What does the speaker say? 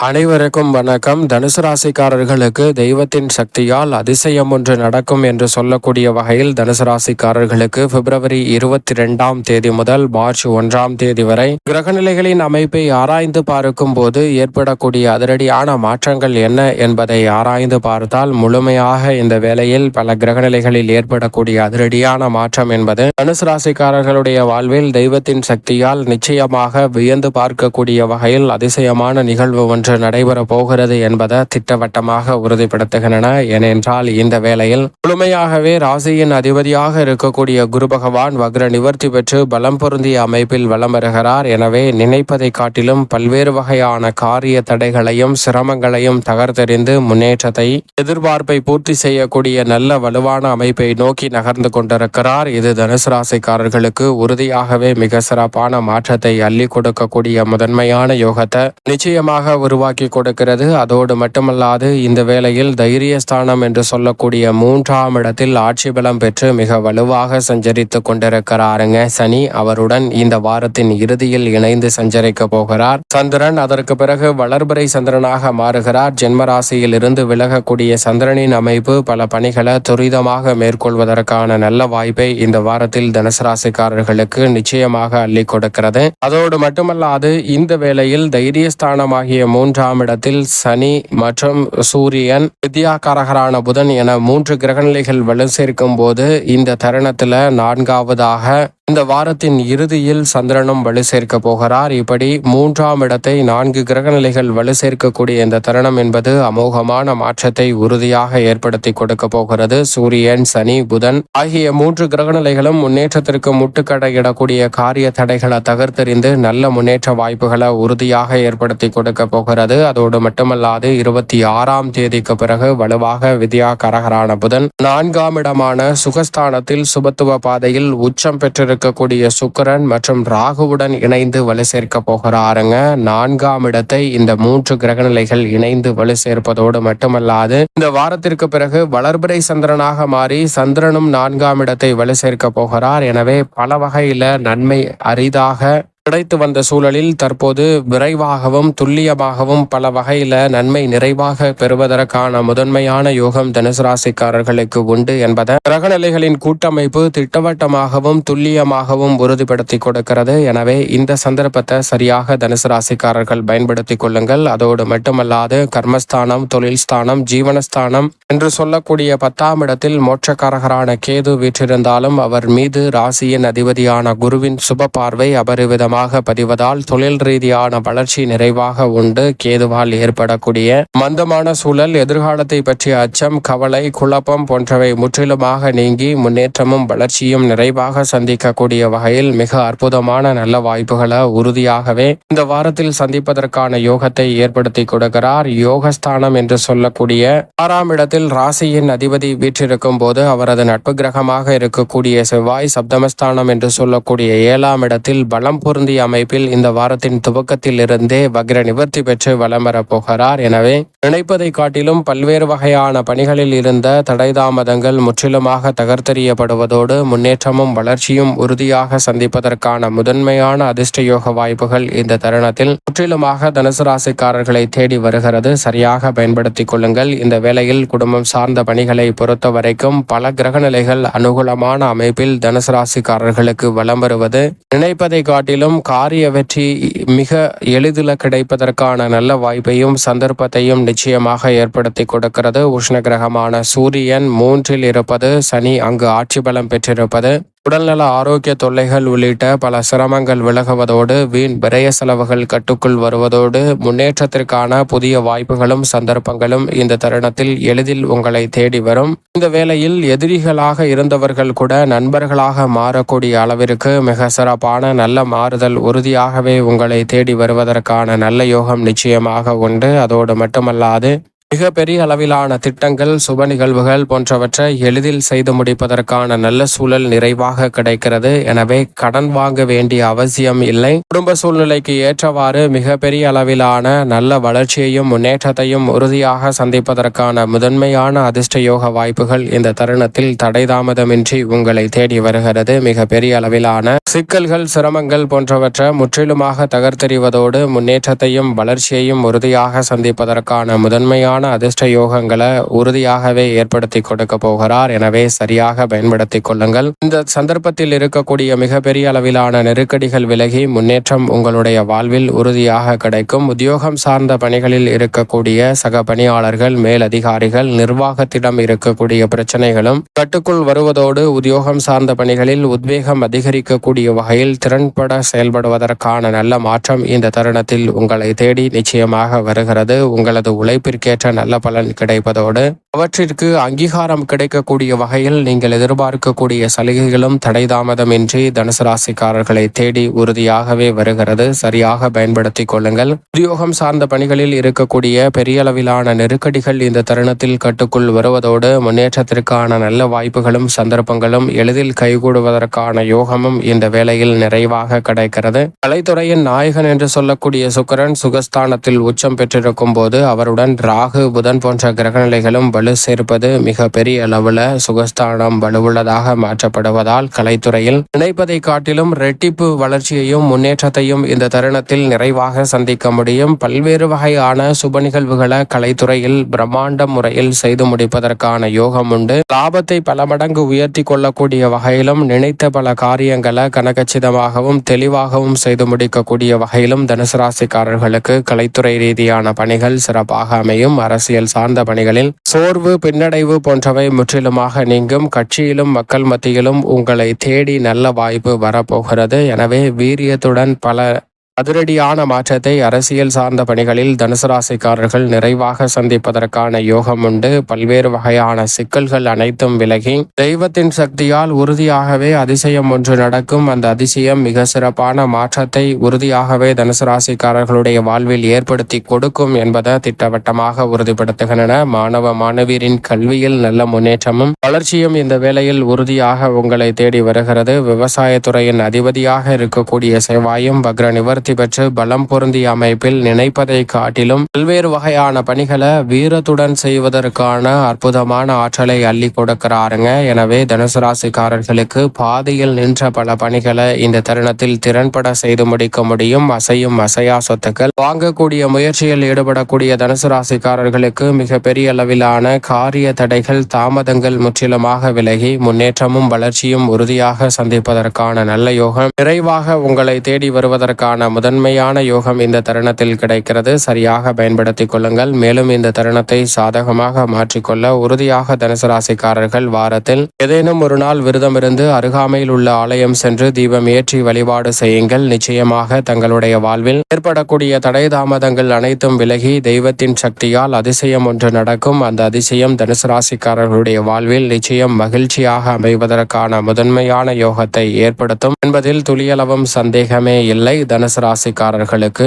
அனைவருக்கும் வணக்கம். தனுசு ராசிக்காரர்களுக்கு தெய்வத்தின் சக்தியால் அதிசயம் ஒன்று நடக்கும் என்று சொல்லக்கூடிய வகையில் தனுசு ராசிக்காரர்களுக்கு பிப்ரவரி 22 முதல் மார்ச் 1 வரை கிரகநிலைகளின் அமைப்பை ஆராய்ந்து பார்க்கும் போது ஏற்படக்கூடிய அதிரடியான மாற்றங்கள் என்ன என்பதை ஆராய்ந்து பார்த்தால் முழுமையாக இந்த வேளையில் பல கிரகநிலைகளில் ஏற்படக்கூடிய அதிரடியான மாற்றம் என்பது தனுசு ராசிக்காரர்களுடைய வாழ்வில் தெய்வத்தின் சக்தியால் நிச்சயமாக வியந்து பார்க்கக்கூடிய வகையில் அதிசயமான நிகழ்வு ஒன்று நடைபெற போகிறது என்பதை திட்டவட்டமாக உறுதிப்படுத்துகின்றன. ஏனென்றால் இந்த வேளையில் முழுமையாகவே ராசியின் அதிபதியாக இருக்கக்கூடிய குரு பகவான் வக்ர நிவர்த்தி பெற்று பலம் பொருந்திய அமைப்பில் வலம் வருகிறார். எனவே நினைப்பதை காட்டிலும் பல்வேறு வகையான காரிய தடைகளையும் சிரமங்களையும் தகர்த்தெறிந்து முன்னேற்றத்தை எதிர்பார்ப்பை பூர்த்தி செய்யக்கூடிய நல்ல வலுவான அமைப்பை நோக்கி நகர்ந்து கொண்டிருக்கிறார். இது தனுசு ராசிக்காரர்களுக்கு உறுதியாகவே மிக சிறப்பான மாற்றத்தை அள்ளி கொடுக்கக்கூடிய முதன்மையான யோகத்தை நிச்சயமாக உருவாக்கி கொடுக்கிறது. அதோடு மட்டுமல்லாது இந்த வேளையில் தைரியஸ்தானம் என்று சொல்லக்கூடிய 3ஆம் இடத்தில் ஆட்சி பலம் பெற்று மிக வலுவாக சஞ்சரித்து கொண்டிருக்கிறாருங்க சனி. அவருடன் இந்த வாரத்தின் இறுதியில் இணைந்து சஞ்சரிக்க போகிறார். சந்திரன் அதற்கு பிறகு வளர்பிறை சந்திரனாக மாறுகிறார். ஜென்மராசியில் இருந்து விலகக்கூடிய சந்திரனின் அமைப்பு பல பணிகளை துரிதமாக மேற்கொள்வதற்கான நல்ல வாய்ப்பை இந்த வாரத்தில் தனுசு ராசிக்காரர்களுக்கு நிச்சயமாக அள்ளி கொடுக்கிறது. அதோடு மட்டுமல்லாது இந்த வேளையில் தைரியஸ்தானமாகிய 3ஆம் இடத்தில் சனி மற்றும் சூரியன், வித்யாகாரகரான புதன் என 3 கிரகநிலைகள் வலு சேர்க்கும் போது இந்த தருணத்துல 4ஆவதாக இந்த வாரத்தின் இறுதியில் சந்திரனும் வலு சேர்க்க போகிறார். இப்படி 3ஆம் இடத்தை 4 கிரகநிலைகள் வலு சேர்க்கக்கூடிய இந்த தருணம் என்பது அமோகமான மாற்றத்தை உறுதியாக ஏற்படுத்தி கொடுக்க போகிறது. சூரியன், சனி, புதன் ஆகிய 3 கிரகநிலைகளும் முன்னேற்றத்திற்கு முட்டுக்கடையிடக்கூடிய காரிய தடைகளை தகர்த்தெறிந்து நல்ல முன்னேற்ற வாய்ப்புகளை உறுதியாக ஏற்படுத்தி கொடுக்க போகிறது. அதோடு மட்டுமல்லாது 26ஆம் தேதிக்கு பிறகு வலுவாக வித்யாகாரகரான புதன் 4ஆம் இடமான சுகஸ்தானத்தில் சுபத்துவ பாதையில் உச்சம் பெற்றிருக்கக்கூடிய சுக்கிரன் மற்றும் ராகுவுடன் இணைந்து வலு சேர்க்க போகிறாருங்க. 4ஆம் இடத்தை இந்த 3 கிரகநிலைகள் இணைந்து வலு சேர்ப்பதோடு மட்டுமல்லாது இந்த வாரத்திற்கு பிறகு வளர்பிறை சந்திரனாக மாறி சந்திரனும் 4ஆம் இடத்தை வலு சேர்க்க போகிறார். எனவே பல வகையில நன்மை அரிதாக கிடைத்து வந்த சூழலில் தற்போது விரைவாகவும் துல்லியமாகவும் பல வகையில நன்மை நிறைவாக பெறுவதற்கான முதன்மையான யோகம் தனுசு ராசிக்காரர்களுக்கு உண்டு என்பதை கிரகநிலைகளின் கூட்டமைப்பு திட்டவட்டமாகவும் துல்லியமாகவும் உறுதிப்படுத்தி கொடுக்கிறது. எனவே இந்த சந்தர்ப்பத்தை சரியாக தனுசு ராசிக்காரர்கள் பயன்படுத்திக் கொள்ளுங்கள். அதோடு மட்டுமல்லாது கர்மஸ்தானம், தொழில் ஸ்தானம், ஜீவனஸ்தானம் என்று சொல்லக்கூடிய 10ஆம் இடத்தில் மோட்சக்காரகரான கேது வீற்றிருந்தாலும் அவர் மீது ராசியின் அதிபதியான குருவின் சுப பார்வை அபரிவிதமாக பதிவதால் தொழில் ரீதியான வளர்ச்சி நிறைவாக உண்டு. கேதுவால் ஏற்படக்கூடிய மந்தமான சூழல், எதிர்காலத்தை பற்றிய அச்சம், கவலை, குழப்பம் போன்றவை முற்றிலுமாக நீங்கி முன்னேற்றமும் வளர்ச்சியும் நிறைவாக சந்திக்கக்கூடிய வகையில் மிக அற்புதமான நல்ல வாய்ப்புகளை உறுதியாகவே இந்த வாரத்தில் சந்திப்பதற்கான யோகத்தை ஏற்படுத்தி கொடுக்கிறார். யோகஸ்தானம் என்று சொல்லக்கூடிய 6ஆம் இடத்தில் ராசியின் அதிபதி வீற்றிருக்கும் போது அவரது நட்பு கிரகமாக இருக்கக்கூடிய செவ்வாய் சப்தமஸ்தானம் என்று சொல்லக்கூடிய 7ஆம் இடத்தில் பலம் பொருந்திய அமைப்பில் இந்த வாரத்தின் துவக்கத்தில் இருந்தே வக்ர நிவர்த்தி பெற்று வலம் வரப் போகிறார். எனவே நினைப்பதை காட்டிலும் பல்வேறு வகையான பணிகளில் இருந்த தடைதாமதங்கள் முற்றிலுமாக தகர்த்தெறியப்படுவதோடு முன்னேற்றமும் வளர்ச்சியும் உறுதியாக சந்திப்பதற்கான முதன்மையான அதிர்ஷ்ட யோக வாய்ப்புகள் இந்த தருணத்தில் முற்றிலுமாக தனுசு ராசிக்காரர்களை தேடி வருகிறது. சரியாக பயன்படுத்திக் கொள்ளுங்கள். இந்த வேளையில் குடும்பம் சார்ந்த பணிகளை பொறுத்த வரைக்கும் பல கிரகநிலைகள் அனுகூலமான அமைப்பில் தனுசு ராசிக்காரர்களுக்கு வலம் வருவது நினைப்பதை காட்டிலும் காரிய வெற்றி மிக எளிதில் கிடைப்பதற்கான நல்ல வாய்ப்பையும் சந்தர்ப்பத்தையும் நிச்சயமாக ஏற்படுத்தி கொடுக்கிறது. உஷ்ண கிரகமான சூரியன் 3இல் இருப்பது, சனி அங்கு ஆட்சி பலம் பெற்றிருப்பது உடல்நல ஆரோக்கிய தொல்லைகள் உள்ளிட்ட பல சிரமங்கள் விலகுவதோடு வீண் விரய செலவுகள் கட்டுக்குள் வருவதோடு முன்னேற்றத்திற்கான புதிய வாய்ப்புகளும் சந்தர்ப்பங்களும் இந்த தருணத்தில் எளிதில் உங்களை தேடி வரும். இந்த வேளையில் எதிரிகளாக இருந்தவர்கள் கூட நண்பர்களாக மாறக்கூடிய அளவிற்கு மிக சிறப்பான நல்ல மாறுதல் உறுதியாகவே உங்களை தேடி வருவதற்கான நல்ல யோகம் நிச்சயமாக உண்டு. அதோடு மட்டுமல்லாது மிக பெரிய அளவிலான திட்டங்கள், சுப நிகழ்வுகள் போன்றவற்றை எளிதில் செய்து முடிப்பதற்கான நல்ல சூழல் நிறைவாக கிடைக்கிறது. எனவே கடன் வாங்க வேண்டிய அவசியம் இல்லை. குடும்ப சூழ்நிலைக்கு ஏற்றவாறு மிக பெரிய அளவிலான நல்ல வளர்ச்சியையும் முன்னேற்றத்தையும் உறுதியாக சந்திப்பதற்கான முதன்மையான அதிர்ஷ்ட யோக வாய்ப்புகள் இந்த தருணத்தில் தடைதாமதமின்றி உங்களை தேடி வருகிறது. மிக பெரிய அளவிலான சிக்கல்கள், சிரமங்கள் போன்றவற்றை முற்றிலுமாக தகர்த்தெறிவதோடு முன்னேற்றத்தையும் வளர்ச்சியையும் உறுதியாக சந்திப்பதற்கான முதன்மையான அதிர்ஷ்ட யோகங்களை உறுதியாகவே ஏற்படுத்தி கொடுக்க போகிறார். எனவே சரியாக பயன்படுத்திக் கொள்ளுங்கள். இந்த சந்தர்ப்பத்தில் இருக்கக்கூடிய மிகப்பெரிய அளவிலான நெருக்கடிகள் விலகி முன்னேற்றம் உங்களுடைய வாழ்வில் உறுதியாக கிடைக்கும். உத்தியோகம் சார்ந்த பணிகளில் இருக்கக்கூடிய சக பணியாளர்கள், மேலதிகாரிகள், நிர்வாகத்திடம் இருக்கக்கூடிய பிரச்சனைகளும் கட்டுக்குள் வருவதோடு உத்தியோகம் சார்ந்த பணிகளில் உத்வேகம் அதிகரிக்கக்கூடிய வகையில் திறன்பட செயல்படுவதற்கான நல்ல மாற்றம் இந்த தருணத்தில் உங்களை தேடி நிச்சயமாக வருகிறது. உங்களது உழைப்பிற்கேற்ற நல்ல பலன் கிடைப்பதோடு அவற்றிற்கு அங்கீகாரம் கிடைக்கக்கூடிய வகையில் நீங்கள் எதிர்பார்க்கக்கூடிய சலுகைகளும் தடைதாமதமின்றி தனுசு ராசிக்காரர்களை தேடி உறுதியாகவே வருகிறது. சரியாக பயன்படுத்திக் கொள்ளுங்கள். உத்தியோகம் சார்ந்த பணிகளில் இருக்கக்கூடிய பெரிய அளவிலான நெருக்கடிகள் இந்த தருணத்தில் கட்டுக்குள் வருவதோடு முன்னேற்றத்திற்கான நல்ல வாய்ப்புகளும் சந்தர்ப்பங்களும் எளிதில் கைகூடுவதற்கான யோகமும் இந்த வேளையில் நிறைவாக கிடைக்கிறது. கலைத்துறையின் நாயகன் என்று சொல்லக்கூடிய சுக்கிரன் சுகஸ்தானத்தில் உச்சம் பெற்றிருக்கும் போது அவருடன் ராகு, புதன் போன்ற கிரகநிலைகளும் வலு சேர்ப்பது மிக பெரிய அளவுல சுகஸ்தானம் வலுவுள்ளதாக மாற்றப்படுவதால் கலைத்துறையில் நினைப்பதை காட்டிலும் இரட்டிப்பு வளர்ச்சியையும் முன்னேற்றத்தையும் இந்த தருணத்தில் நிறைவாக சந்திக்க முடியும். பல்வேறு வகையான சுப நிகழ்வுகளை கலைத்துறையில் பிரம்மாண்ட முறையில் செய்து முடிப்பதற்கான யோகம் உண்டு. லாபத்தை பல மடங்கு உயர்த்தி கொள்ளக்கூடிய வகையிலும் நினைத்த பல காரியங்களை கனகச்சிதமாகவும் தெளிவாகவும் செய்து முடிக்கக்கூடிய வகையிலும் தனுசு ராசிக்காரர்களுக்கு கலைத்துறை ரீதியான பணிகள் சிறப்பாக அமையும். அரசியல் சார்ந்த பணிகளில் சோர்வு, பின்னடைவு போன்றவை முற்றிலுமாக நீங்கும். கட்சியிலும் மக்கள் மத்தியிலும் உங்களை தேடி நல்ல வாய்ப்பு வரப்போகிறது. எனவே வீரியத்துடன் பல அதிரடியான மாற்றத்தை அரசியல் சார்ந்த பணிகளில் தனுசு ராசிக்காரர்கள் நிறைவாக சந்திப்பதற்கான யோகம் உண்டு. பல்வேறு வகையான சிக்கல்கள் அனைத்தும் விலகி தெய்வத்தின் சக்தியால் உறுதியாகவே அதிசயம் ஒன்று நடக்கும். அந்த அதிசயம் மிக சிறப்பான மாற்றத்தை உறுதியாகவே தனுசு ராசிக்காரர்களுடைய வாழ்வில் ஏற்படுத்தி கொடுக்கும் என்பதை திட்டவட்டமாக உறுதிப்படுத்துகின்றன. மாணவ மாணவியரின் கல்வியில் நல்ல முன்னேற்றமும் வளர்ச்சியும் இந்த வேளையில் உறுதியாக உங்களை தேடி வருகிறது. விவசாயத்துறையின் அதிபதியாக இருக்கக்கூடிய செவ்வாயும் வக்ர நிவர்த்தி பெற்று பலம் பொருந்திய அமைப்பில் நினைப்பதை காட்டிலும் பல்வேறு வகையான பணிகளை வீரத்துடன் செய்வதற்கான அற்புதமான ஆற்றலை அள்ளி கொடுக்கிறாருங்க. எனவே தனுசு ராசிக்காரர்களுக்கு பாதியில் நின்ற பல பணிகளை இந்த தருணத்தில் திறன்பட செய்து முடிக்க முடியும். அசையும் அசையா சொத்துக்கள் வாங்கக்கூடிய முயற்சியில் ஈடுபடக்கூடிய தனுசு ராசிக்காரர்களுக்கு மிக பெரிய அளவிலான காரிய தடைகள், தாமதங்கள் முற்றிலுமாக விலகி முன்னேற்றமும் வளர்ச்சியும் உறுதியாக சந்திப்பதற்கான நல்ல யோகம் நிறைவாக உங்களை தேடி வருவதற்கான முதன்மையான யோகம் இந்த தருணத்தில் கிடைக்கிறது. சரியாக பயன்படுத்திக் கொள்ளுங்கள். மேலும் இந்த தருணத்தை சாதகமாக மாற்றிக்கொள்ள உறுதியாக தனுசு ராசிக்காரர்கள் வாரத்தில் ஏதேனும் ஒரு நாள் விரதமிருந்து அருகாமையில் உள்ள ஆலயம் சென்று தீபம் ஏற்றி வழிபாடு செய்யுங்கள். நிச்சயமாக தங்களுடைய வாழ்வில் ஏற்படக்கூடிய தடை தாமதங்கள் அனைத்தும் விலகி தெய்வத்தின் சக்தியால் அதிசயம் ஒன்று நடக்கும். அந்த அதிசயம் தனுசு ராசிக்காரர்களுடைய வாழ்வில் நிச்சயம் மகிழ்ச்சியாக அமைவதற்கான முதன்மையான யோகத்தை ஏற்படுத்தும் என்பதில் துளியளவும் சந்தேகமே இல்லை. தனுசு ராசிக்காரர்களுக்கு